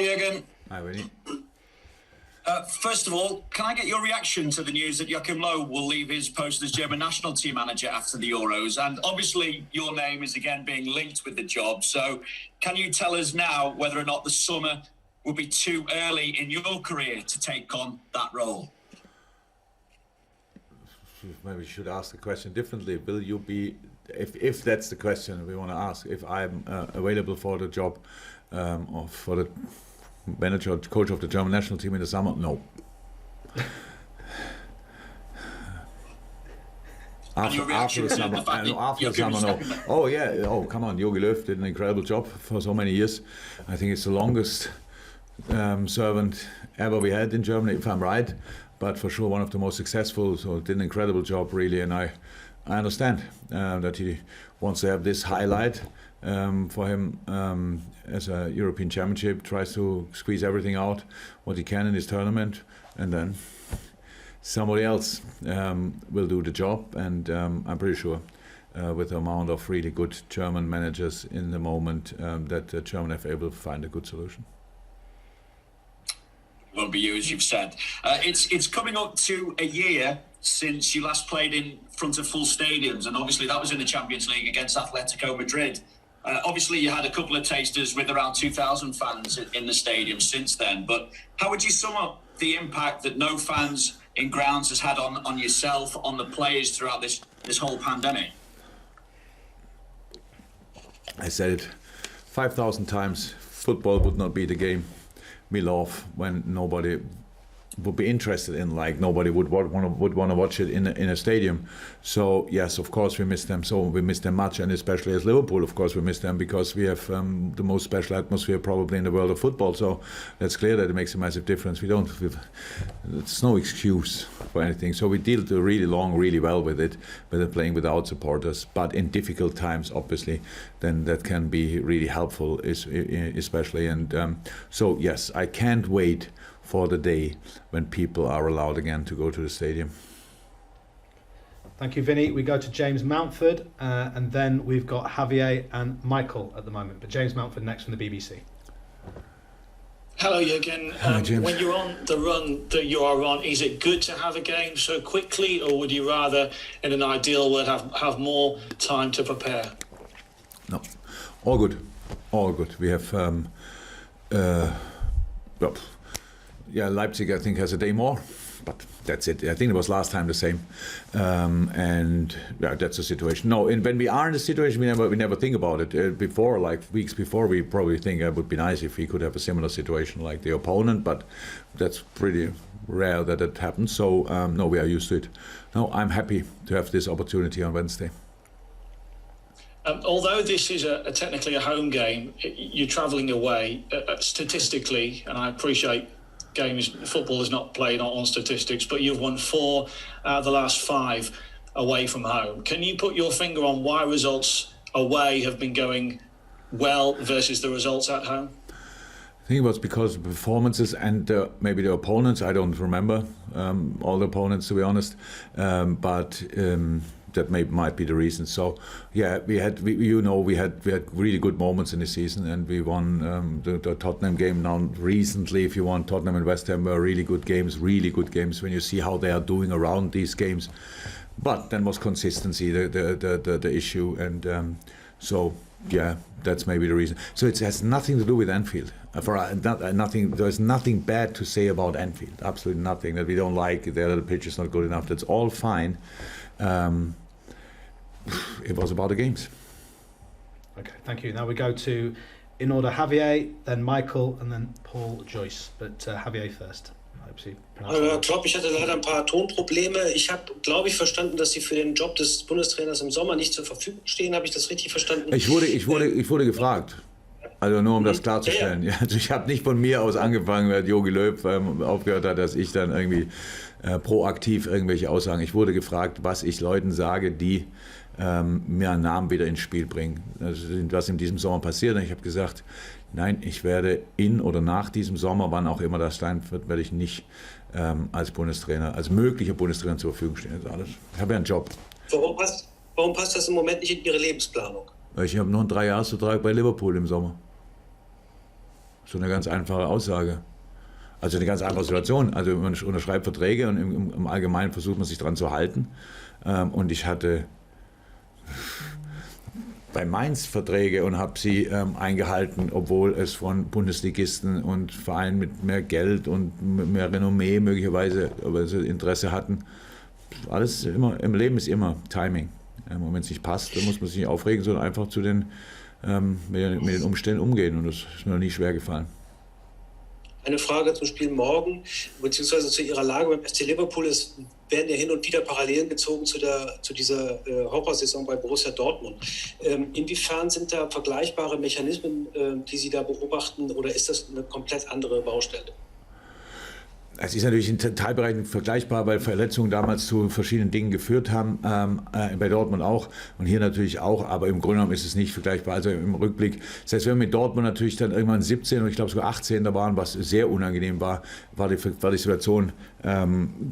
Jürgen. Hi, Winnie. First of all, can I get your reaction to the news that Joachim Löw will leave his post as German national team manager after the Euros? And obviously, your name is again being linked with the job. So can you tell us now whether or not the summer will be too early in your career to take on that role? Maybe we should ask the question differently. Will you be, if that's the question we want to ask, if I'm available for the job or for the manager or coach of the German national team in the summer? No. After the summer, no. Oh yeah, oh come on, Jogi Löw did an incredible job for so many years. I think it's the longest servant ever we had in Germany, if I'm right. But for sure one of the most successful, so did an incredible job really, and I understand that he wants to have this highlight for him as a European Championship, tries to squeeze everything out what he can in his tournament, and then somebody else will do the job, and I'm pretty sure with the amount of really good German managers in the moment that the German FA will find a good solution. Won't be you, as you've said. It's coming up to a year since you last played in front of full stadiums, and obviously that was in the Champions League against Atletico Madrid. Obviously you had a couple of tasters with around 2,000 fans in the stadium since then, but how would you sum up the impact that no fans in grounds has had on yourself, on the players throughout this whole pandemic? I said it 5,000 times, football would not be the game we love when nobody would be interested in, like nobody would want to watch it in a stadium. So yes, of course we miss them. So we miss them much, and especially as Liverpool, of course we miss them because we have the most special atmosphere probably in the world of football. So that's clear that it makes a massive difference. It's no excuse for anything. So we deal really well with it, with playing without supporters. But in difficult times, obviously, then that can be really helpful, especially. And so yes, I can't wait for the day when people are allowed again to go to the stadium. Thank you, Vinny. We go to James Mountford, and then we've got Javier and Michael at the moment. But James Mountford next from the BBC. Hello, Jürgen. When you're on the run that you are on, is it good to have a game so quickly, or would you rather, in an ideal world, have more time to prepare? No, all good. We have Leipzig, I think, has a day more, but that's it. I think it was last time the same, and yeah, that's the situation. No, when we are in the situation, we never think about it. Before, like weeks before, we probably think it would be nice if we could have a similar situation like the opponent, but that's pretty rare that it happens. So no, we are used to it. No, I'm happy to have this opportunity on Wednesday. Although this is technically a home game, you're travelling away. Statistically, and I appreciate football is not played on statistics, but you've won 4 out of the last 5 away from home. Can you put your finger on why results away have been going well versus the results at home? I think it was because of performances and maybe the opponents. I don't remember all the opponents, to be honest, but that might be the reason. So yeah, we had really good moments in the season, and we won the Tottenham game now recently. If you want, Tottenham and West Ham were really good games when you see how they are doing around these games. But then was consistency the issue, and so yeah, that's maybe the reason. So it has nothing to do with Anfield. There's nothing bad to say about Anfield. Absolutely nothing that we don't like. The pitch is not good enough. That's all fine. It was about the games. Okay, thank you. Now we go to, in order, Javier, then Michael, and then Paul Joyce. But Javier first. Herr Klopp, ich hatte leider ein paar Tonprobleme. Ich habe, glaube ich, verstanden, dass Sie für den Job des Bundestrainers im Sommer nicht zur Verfügung stehen. Habe ich das richtig verstanden? Ich wurde gefragt. Also nur um das klarzustellen. Ja. Also ich habe nicht von mir aus angefangen, weil Jogi Löw aufgehört hat, dass ich dann irgendwie proaktiv irgendwelche Aussagen. Ich wurde gefragt, was ich Leuten sage, die mir einen Namen wieder ins Spiel bringen. Also was in diesem Sommer passiert. Und ich habe gesagt, nein, ich werde in oder nach diesem Sommer, wann auch immer das sein wird, werde ich nicht als Bundestrainer, als möglicher Bundestrainer zur Verfügung stehen. Das ist alles. Ich habe ja einen Job. Warum passt das im Moment nicht in Ihre Lebensplanung? Ich habe noch einen 3-Jahresvertrag bei Liverpool im Sommer. So eine ganz einfache Aussage. Also eine ganz einfache Situation. Also man unterschreibt Verträge und im Allgemeinen versucht man sich daran zu halten. Und ich hatte bei Mainz Verträge und habe sie eingehalten, obwohl es von Bundesligisten und Vereinen mit mehr Geld und mehr Renommee möglicherweise Interesse hatten. Alles immer, im Leben ist immer Timing. Und wenn es nicht passt, dann muss man sich nicht aufregen, sondern einfach mit den Umständen umgehen. Und das ist mir noch nie schwer gefallen. Eine Frage zum Spiel morgen, beziehungsweise zu Ihrer Lage beim SC Liverpool. Es werden ja hin und wieder Parallelen gezogen zu dieser Horrorsaison bei Borussia Dortmund. Inwiefern sind da vergleichbare Mechanismen, die Sie da beobachten, oder ist das eine komplett andere Baustelle? Es ist natürlich in Teilbereichen vergleichbar, weil Verletzungen damals zu verschiedenen Dingen geführt haben, bei Dortmund auch und hier natürlich auch, aber im Grunde genommen ist es nicht vergleichbar. Also im Rückblick, selbst wenn wir mit Dortmund natürlich dann irgendwann 17 und ich glaube sogar 18 da waren, was sehr unangenehm war die Situation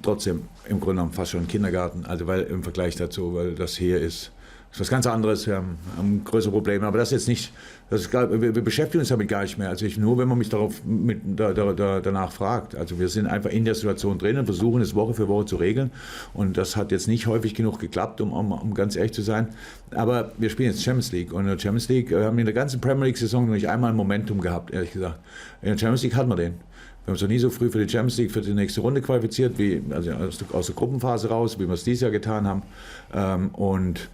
trotzdem im Grunde genommen fast schon ein Kindergarten, also weil im Vergleich dazu, weil das hier ist was ganz anderes, wir haben größere Probleme, aber das jetzt nicht, wir beschäftigen uns damit gar nicht mehr, also nur wenn man mich danach fragt, also wir sind einfach in der Situation drin und versuchen es Woche für Woche zu regeln und das hat jetzt nicht häufig genug geklappt, um ganz ehrlich zu sein, aber wir spielen jetzt Champions League und in der Champions League haben wir in der ganzen Premier League Saison noch nicht einmal ein Momentum gehabt, ehrlich gesagt. In der Champions League hatten wir den. Wir haben uns noch nie so früh für die Champions League, für die nächste Runde qualifiziert, also aus der Gruppenphase raus, wie wir es dieses Jahr getan haben und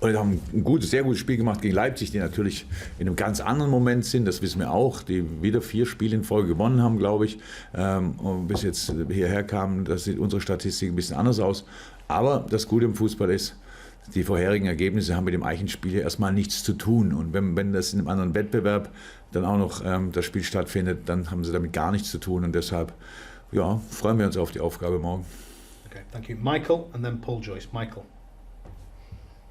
wir haben ein sehr gutes Spiel gemacht gegen Leipzig, die natürlich in einem ganz anderen Moment sind, das wissen wir auch, die wieder 4 Spiele in Folge gewonnen haben, glaube ich, und bis jetzt hierher kamen, das sieht unsere Statistik ein bisschen anders aus, aber das Gute im Fußball ist, die vorherigen Ergebnisse haben mit dem Eichenspiel erstmal nichts zu tun und wenn das in einem anderen Wettbewerb dann auch noch das Spiel stattfindet, dann haben sie damit gar nichts zu tun und deshalb freuen wir uns auf die Aufgabe morgen. Okay, thank you. Michael and then Paul Joyce. Michael.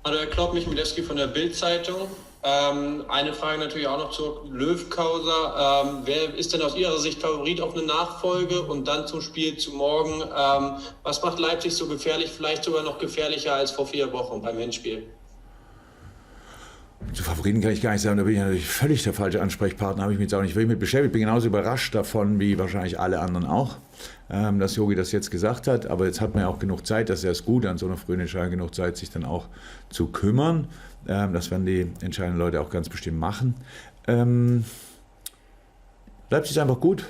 Hallo Herr Klopp, Michmilewski von der Bild-Zeitung. Eine Frage natürlich auch noch zur Löw-Causa. Wer ist denn aus Ihrer Sicht Favorit auf eine Nachfolge? Und dann zum Spiel zu morgen. Was macht Leipzig so gefährlich, vielleicht sogar noch gefährlicher als vor 4 Wochen beim Hinspiel? Zu Favoriten kann ich gar nicht sagen, da bin ich natürlich völlig der falsche Ansprechpartner, habe ich mich jetzt auch nicht wirklich mit beschäftigt. Ich bin genauso überrascht davon, wie wahrscheinlich alle anderen auch, dass Jogi das jetzt gesagt hat. Aber jetzt hat man ja auch genug Zeit, das ist erst gut, an so einer frühen Entscheidung genug Zeit, sich dann auch zu kümmern. Das werden die entscheidenden Leute auch ganz bestimmt machen. Leipzig ist einfach gut.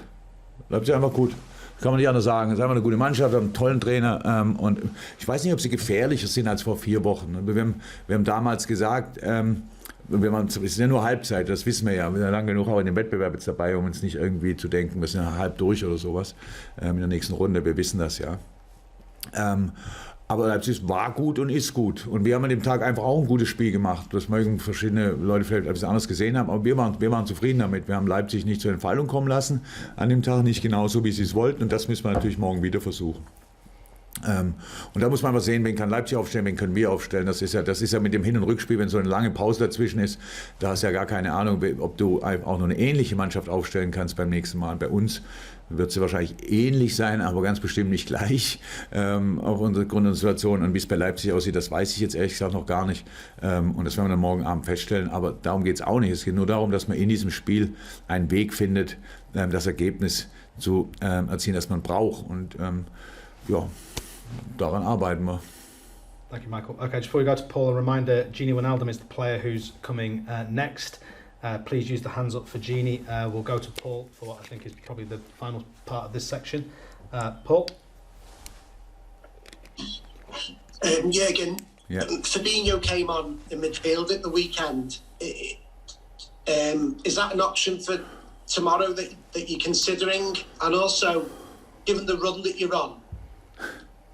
Leipzig ist einfach gut. Kann man nicht anders sagen. Es ist einfach eine gute Mannschaft, einen tollen Trainer. Und ich weiß nicht, ob sie gefährlicher sind als vor 4 Wochen. Wir haben damals gesagt, es ist ja nur Halbzeit, das wissen wir ja. Wir sind ja lang genug auch in dem Wettbewerb jetzt dabei, um uns nicht irgendwie zu denken, wir sind ja halb durch oder sowas in der nächsten Runde. Wir wissen das ja. Aber Leipzig war gut und ist gut. Und wir haben an dem Tag einfach auch ein gutes Spiel gemacht. Das mögen verschiedene Leute vielleicht etwas anders gesehen haben, aber wir waren zufrieden damit. Wir haben Leipzig nicht zur Entfaltung kommen lassen an dem Tag, nicht genauso, wie sie es wollten. Und das müssen wir natürlich morgen wieder versuchen. Und da muss man mal sehen, wen kann Leipzig aufstellen, wen können wir aufstellen. Das ist ja mit dem Hin- und Rückspiel, wenn so eine lange Pause dazwischen ist, da hast du ja gar keine Ahnung, ob du auch noch eine ähnliche Mannschaft aufstellen kannst beim nächsten Mal. Bei uns wird sie wahrscheinlich ähnlich sein, aber ganz bestimmt nicht gleich auf unsere Grundsituation. Und wie es bei Leipzig aussieht, das weiß ich jetzt ehrlich gesagt noch gar nicht. Und das werden wir dann morgen Abend feststellen. Aber darum geht es auch nicht. Es geht nur darum, dass man in diesem Spiel einen Weg findet, das Ergebnis zu erzielen, das man braucht. Und daran arbeiten wir. Thank you, Michael. Okay, just before we go to Paul, a reminder, Gini Wijnaldum is the player who's coming next. Please use the hands up for Gini. We'll go to Paul for what I think is probably the final part of this section. Paul? Jürgen, Yeah. Fabinho came on in midfield at the weekend. Is that an option for tomorrow that you're considering? And also, given the run that you're on,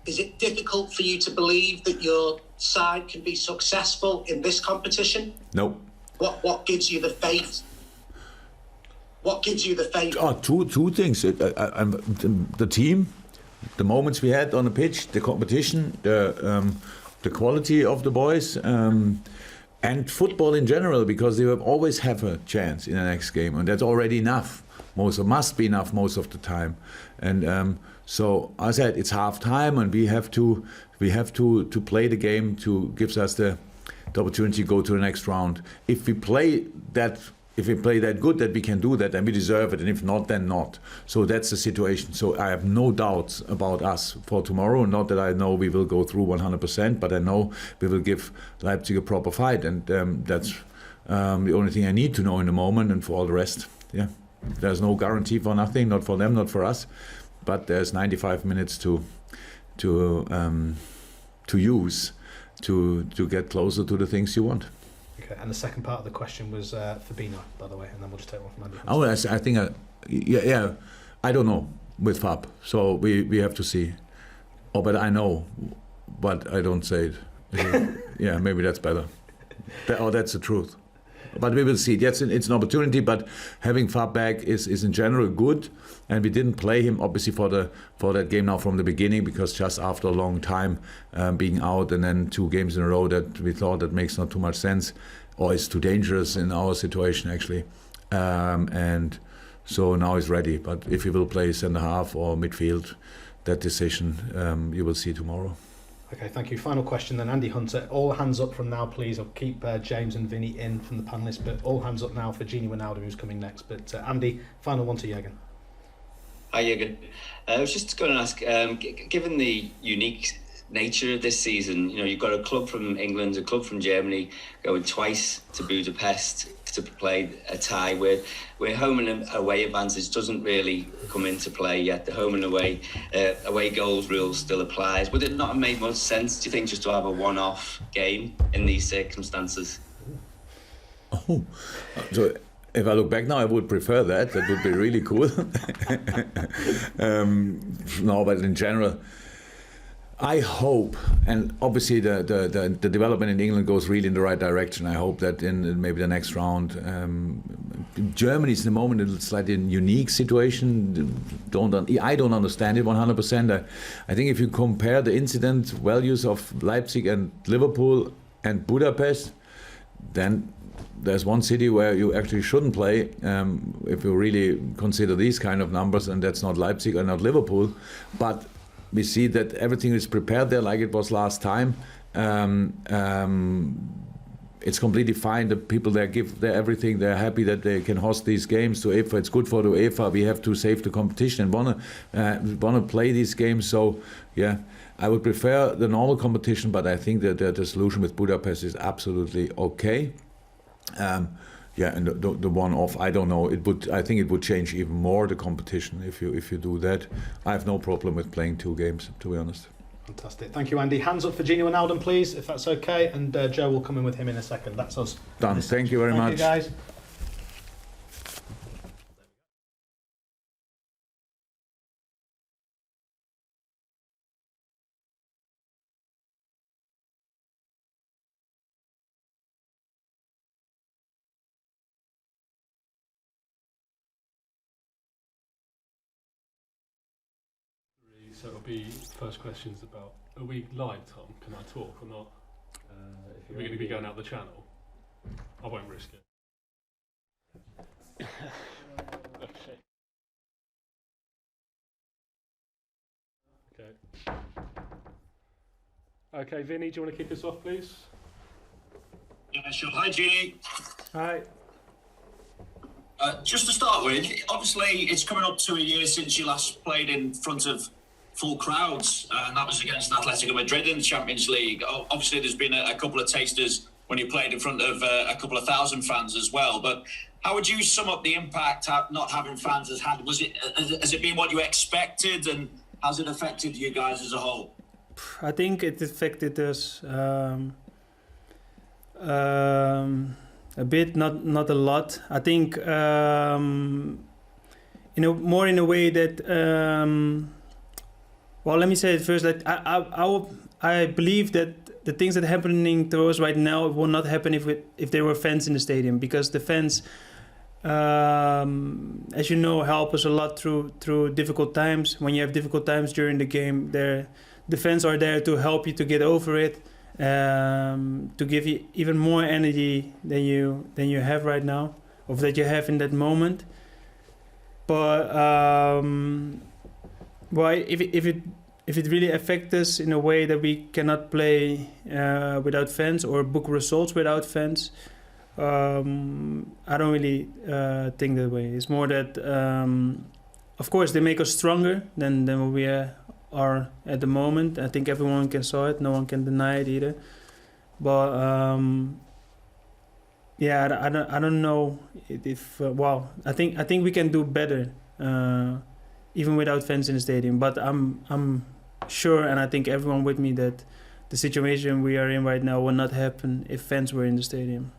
is it difficult for you to believe that your side can be successful in this competition? No. What gives you the faith? What gives you the faith? Two things. The team, the moments we had on the pitch, the competition, the quality of the boys, and football in general, because they will always have a chance in the next game, and that's already enough. Must be enough most of the time. And so I said it's half time, and we have to play the game to gives us the opportunity to go to the next round. If we play that if we play that good that we can do that, then we deserve it, and if not, then not. So that's the situation. So I have no doubts about us for tomorrow. Not that I know we will go through 100%, but I know we will give Leipzig a proper fight, and that's the only thing I need to know in the moment. And for all the rest, yeah, there's no guarantee for nothing, not for them, not for us, but there's 95 minutes to use to get closer to the things you want. Okay, and the second part of the question was for Bino, by the way, and then we'll just take one from Andy. Oh, I think, yeah, I don't know with Fab, so we have to see. Oh, but I know, but I don't say it. Yeah, maybe that's better. That's the truth. But we will see. Yes, it's an opportunity, but having Fab back is in general good. And we didn't play him obviously for that game now from the beginning, because just after a long time being out and then 2 games in a row, that we thought that makes not too much sense, or is too dangerous in our situation actually. And so now he's ready. But if he will play centre half or midfield, that decision you will see tomorrow. Okay, thank you. Final question then, Andy Hunter. All hands up from now, please. I'll keep James and Vinny in from the panellists, but all hands up now for Gini Wijnaldum, who's coming next. But Andy, final one to Jürgen. Hi, Jürgen. I was just going to ask, given the unique nature of this season, you've got a club from England, a club from Germany, going twice to Budapest to play a tie where home and away advantage doesn't really come into play yet. The home and away goals rule still applies. Would it not have made much sense, do you think, just to have a one-off game in these circumstances? Oh, so if I look back now, I would prefer that. That would be really cool. No, but in general, I hope, and obviously the development in England goes really in the right direction. I hope that in maybe the next round, Germany is in the moment a slightly unique situation. I don't understand it 100%. I think if you compare the incident values of Leipzig and Liverpool and Budapest, then there's one city where you actually shouldn't play if you really consider these kind of numbers, and that's not Leipzig or not Liverpool. But we see that everything is prepared there like it was last time. It's completely fine. The people there give their everything. They're happy that they can host these games to UEFA. It's good for the UEFA. We have to save the competition and wanna play these games. So yeah, I would prefer the normal competition, but I think that the solution with Budapest is absolutely okay. Yeah, and the one-off, I don't know. I think it would change even more the competition if you do that. I have no problem with playing 2 games, to be honest. Fantastic. Thank you, Andy. Hands up for Gini Wijnaldum, please, if that's okay. And Joe will come in with him in a second. That's us. Done. Thank you very much. Thank you, guys. So it'll be first questions about, are we live, Tom? Can I talk or not? Are we going to be going out the channel? I won't risk it. Okay. Okay, Vinny, do you want to kick us off, please? Yeah, sure. Hi, Gini. Hi. Just to start with, obviously it's coming up to a year since you last played in front of full crowds, and that was against Atletico Madrid in the Champions League. Obviously, there's been a couple of tasters when you played in front of a couple of thousand fans as well. But how would you sum up the impact not having fans has had? Has it been what you expected, and has it affected you guys as a whole? I think it affected us a bit, not a lot. I think more in a way that. Well, let me say it first. That I believe that the things that are happening to us right now will not happen if there were fans in the stadium, because the fans, as you know, help us a lot through difficult times. When you have difficult times during the game, the fans are there to help you to get over it, to give you even more energy than you have right now, or that you have in that moment. But well, if it really affects us in a way that we cannot play without fans or book results without fans, I don't really think that way. It's more that, of course, they make us stronger than what we are at the moment. I think everyone can saw it. No one can deny it either. But I don't know if I think we can do better, even without fans in the stadium. But I'm sure, and I think everyone with me, that the situation we are in right now will not happen if fans were in the stadium.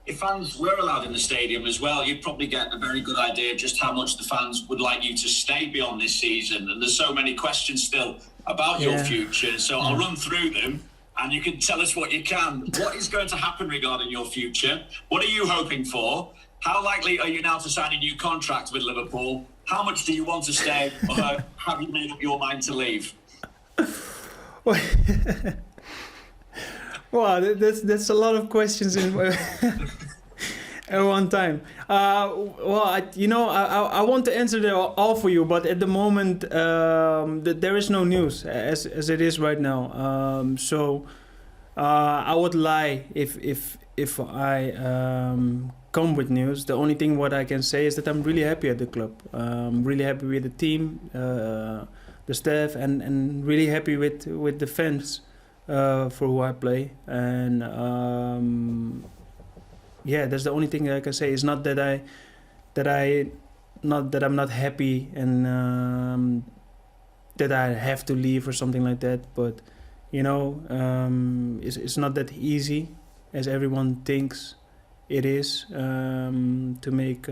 If fans were allowed in the stadium as well, you'd probably get a very good idea of just how much the fans would like you to stay beyond this season. And there's so many questions still about your future. So I'll run through them and you can tell us what you can. What is going to happen regarding your future? What are you hoping for? How likely are you now to sign a new contract with Liverpool? How much do you want to stay, or have you made up your mind to leave? Wow, that's a lot of questions in at one time. I want to answer them all for you, but at the moment there is no news as it is right now. So I would lie if I come with news. The only thing what I can say is that I'm really happy at the club. I'm really happy with the team, the staff, and really happy with the fans for who I play. And that's the only thing that I can say. It's not that I'm not happy and that I have to leave or something like that. But it's not that easy as everyone thinks it is, to make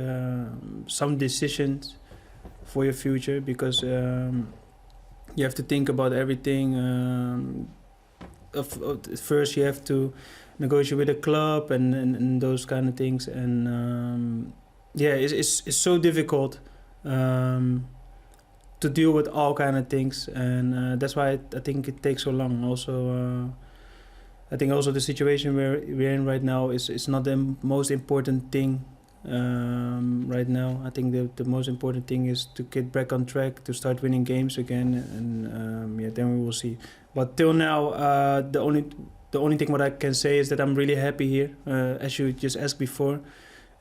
some decisions for your future, because you have to think about everything. First you have to negotiate with the club and those kind of things, and it's so difficult to deal with all kind of things, and that's why I think it takes so long. Also, I think also the situation we're in right now is not the most important thing right now. I think the most important thing is to get back on track, to start winning games again, and then we will see. But till now, the only thing what I can say is that I'm really happy here, as you just asked before.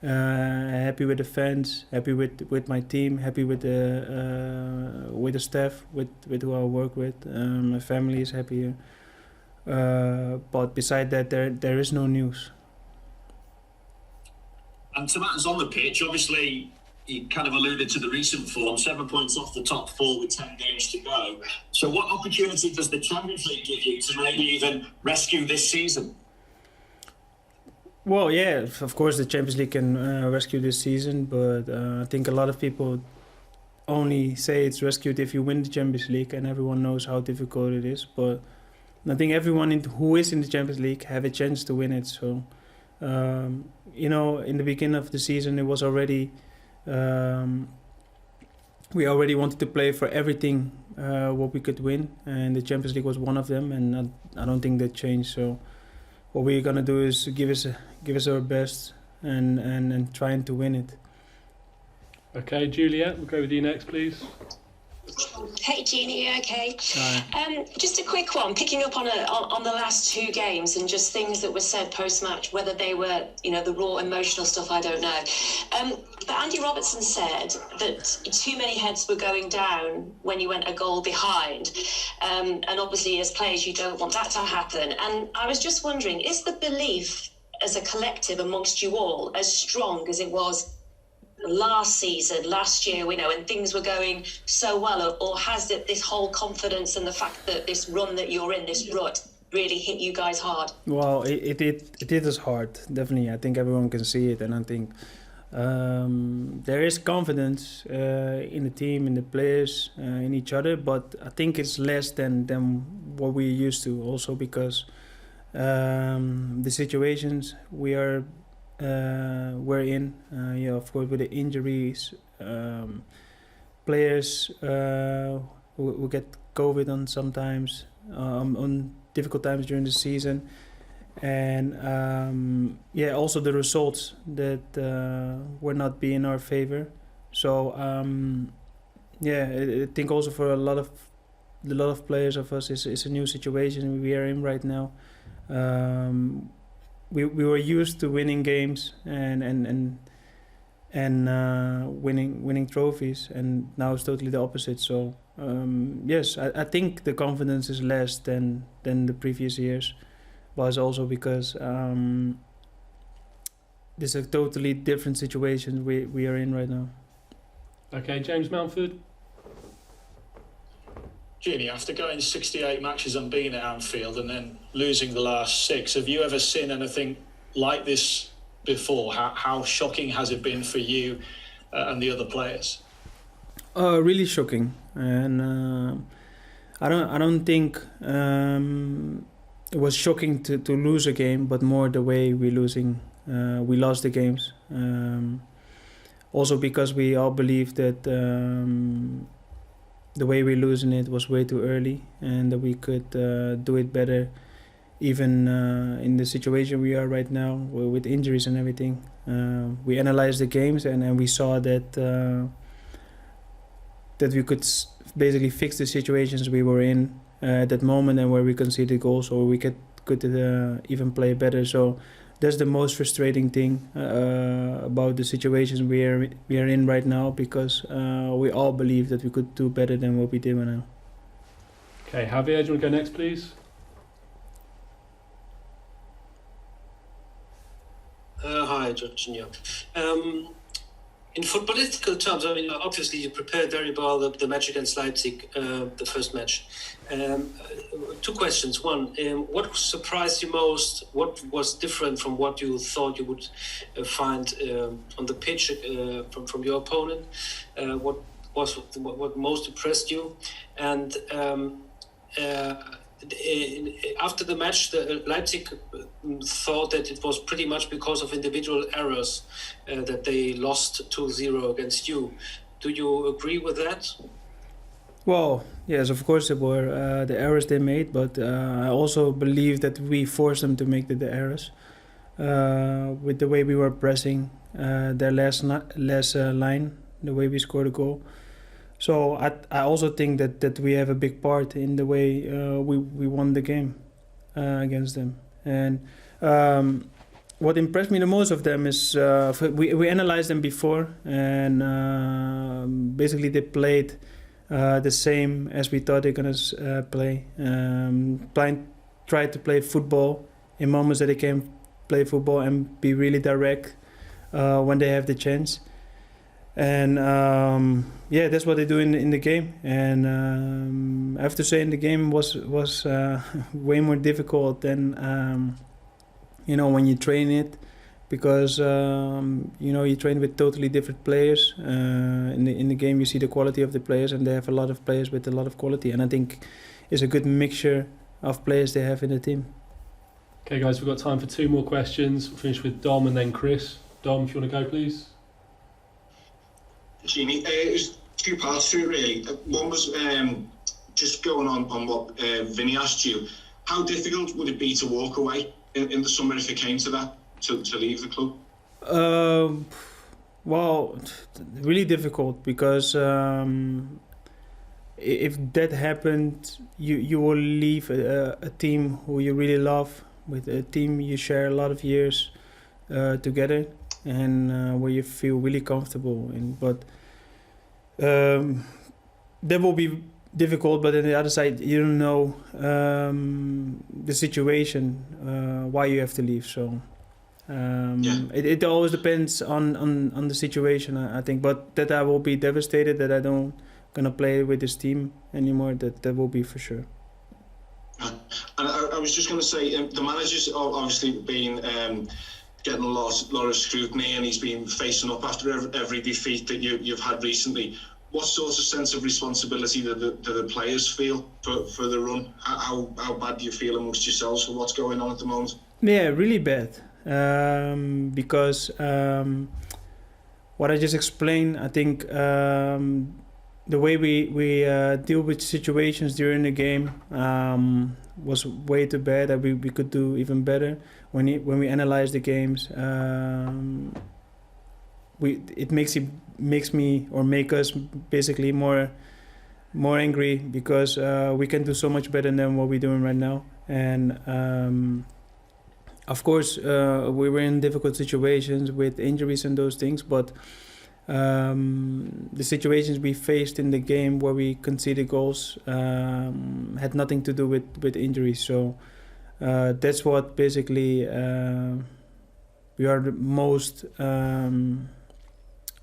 Happy with the fans, happy with my team, happy with the staff, with who I work with. My family is happy here. But beside that, there is no news. And to matters on the pitch, obviously, you kind of alluded to the recent form, 7 points off the top four with 10 games to go. So what opportunity does the Champions League give you to maybe even rescue this season? Well, yeah, of course the Champions League can rescue this season, but I think a lot of people only say it's rescued if you win the Champions League, and everyone knows how difficult it is. But I think everyone who is in the Champions League have a chance to win it. So, in the beginning of the season, it was already... we already wanted to play for everything what we could win, and the Champions League was one of them, and I don't think that changed. So what we're gonna do is give us our best and trying to win it. Okay, Juliet, we'll go with you next, please. Hey Jeannie, you okay? Hi. Just a quick one, picking up on the last two games and just things that were said post-match, whether they were, the raw emotional stuff, I don't know. But Andy Robertson said that too many heads were going down when you went a goal behind. And obviously as players, you don't want that to happen. And I was just wondering, is the belief as a collective amongst you all as strong as it was last year, when things were going so well, or has it this whole confidence and the fact that this run that you're in, this rut, really hit you guys hard? Well, it hit us hard, definitely. I think everyone can see it, and I think there is confidence in the team, in the players, in each other, but I think it's less than what we're used to, also because the situations we're in, of course, with the injuries, players who get COVID on sometimes, on difficult times during the season, and also the results that were not be in our favor. So I think also for a lot of players of us, it's a new situation we are in right now. we were used to winning games and winning trophies, and now it's totally the opposite. So yes, I think the confidence is less than the previous years, but it's also because there's a totally different situation we are in right now. Okay, James Mountford. Ginny, after going 68 matches unbeaten at Anfield and then losing the last 6, have you ever seen anything like this before? How shocking has it been for you and the other players? Really shocking, and I don't think it was shocking to lose a game, but more the way we lost the games. Also because we all believe that the way we're losing it was way too early, and that we could do it better, even in the situation we are right now with injuries and everything. We analyzed the games and we saw that we could basically fix the situations we were in at that moment, and where we conceded goals, or we could even play better. So that's the most frustrating thing about the situations we are in right now, because we all believe that we could do better than what we did right now. Okay, Javier, do you want to go next, please? Hi, Jorginho. In footballistical terms, I mean, obviously you prepared very well the match against Leipzig, the first match. 2 questions. One, what surprised you most? What was different from what you thought you would find on the pitch from your opponent? What most impressed you? And after the match, the Leipzig thought that it was pretty much because of individual errors that they lost 2-0 against you. Do you agree with that? Well, yes, of course it were the errors they made, but I also believe that we forced them to make the errors with the way we were pressing their last line, the way we scored a goal. So I also think that we have a big part in the way we won the game against them. And what impressed me the most of them is we analyzed them before, and basically they played the same as we thought they're gonna play. Tried to play football in moments that they can play football and be really direct when they have the chance. And yeah, that's what they do in the game. And I have to say, the game was way more difficult than when you train it, because you train with totally different players. In the game, you see the quality of the players, and they have a lot of players with a lot of quality. And I think it's a good mixture of players they have in the team. Okay, guys, we've got time for 2 more questions. We'll finish with Dom and then Chris. Dom, if you want to go, please. Jimmy, it was 2 parts to it really. One was just going on what Vinny asked you. How difficult would it be to walk away in the summer if it came to that, to leave the club? Well, really difficult, because if that happened, you will leave a team who you really love, with a team you share a lot of years together, and where you feel really comfortable in. But that will be difficult, but on the other side, you don't know the situation, why you have to leave. So it always depends on the situation, I think. But that I will be devastated that I don't gonna play with this team anymore, that will be for sure. And I was just going to say, the manager's obviously been getting a lot of scrutiny, and he's been facing up after every defeat that you've had recently. What sort of sense of responsibility do the players feel for the run? How bad do you feel amongst yourselves for what's going on at the moment? Yeah, really bad. Because what I just explained, I think the way we deal with situations during the game was way too bad. That we could do even better when we analyze the games. It makes me or make us basically more angry, because we can do so much better than what we're doing right now. And Of course, we were in difficult situations with injuries and those things, but the situations we faced in the game where we conceded goals had nothing to do with injuries. So that's what basically we are the most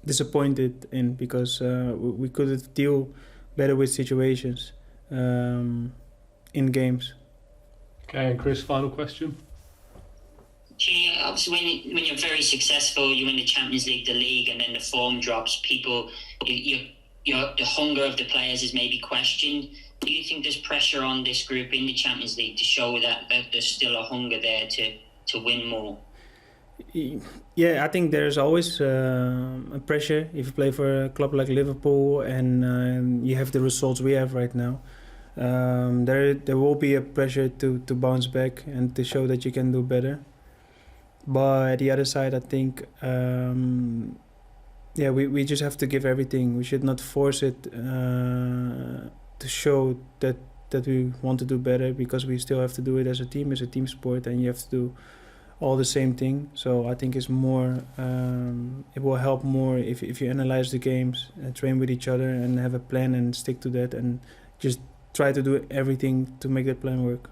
disappointed in, because we could have deal better with situations in games. Okay, and Chris, final question. Obviously, when you're very successful, you win the Champions League, the league, and then the form drops. People, the hunger of the players is maybe questioned. Do you think there's pressure on this group in the Champions League to show that there's still a hunger there to win more? Yeah, I think there's always a pressure if you play for a club like Liverpool and you have the results we have right now. There will be a pressure to bounce back and to show that you can do better. But at the other side, I think, we just have to give everything. We should not force it to show that we want to do better, because we still have to do it as a team sport, and you have to do all the same thing. So I think it's more, it will help more if you analyze the games and train with each other and have a plan and stick to that and just try to do everything to make that plan work.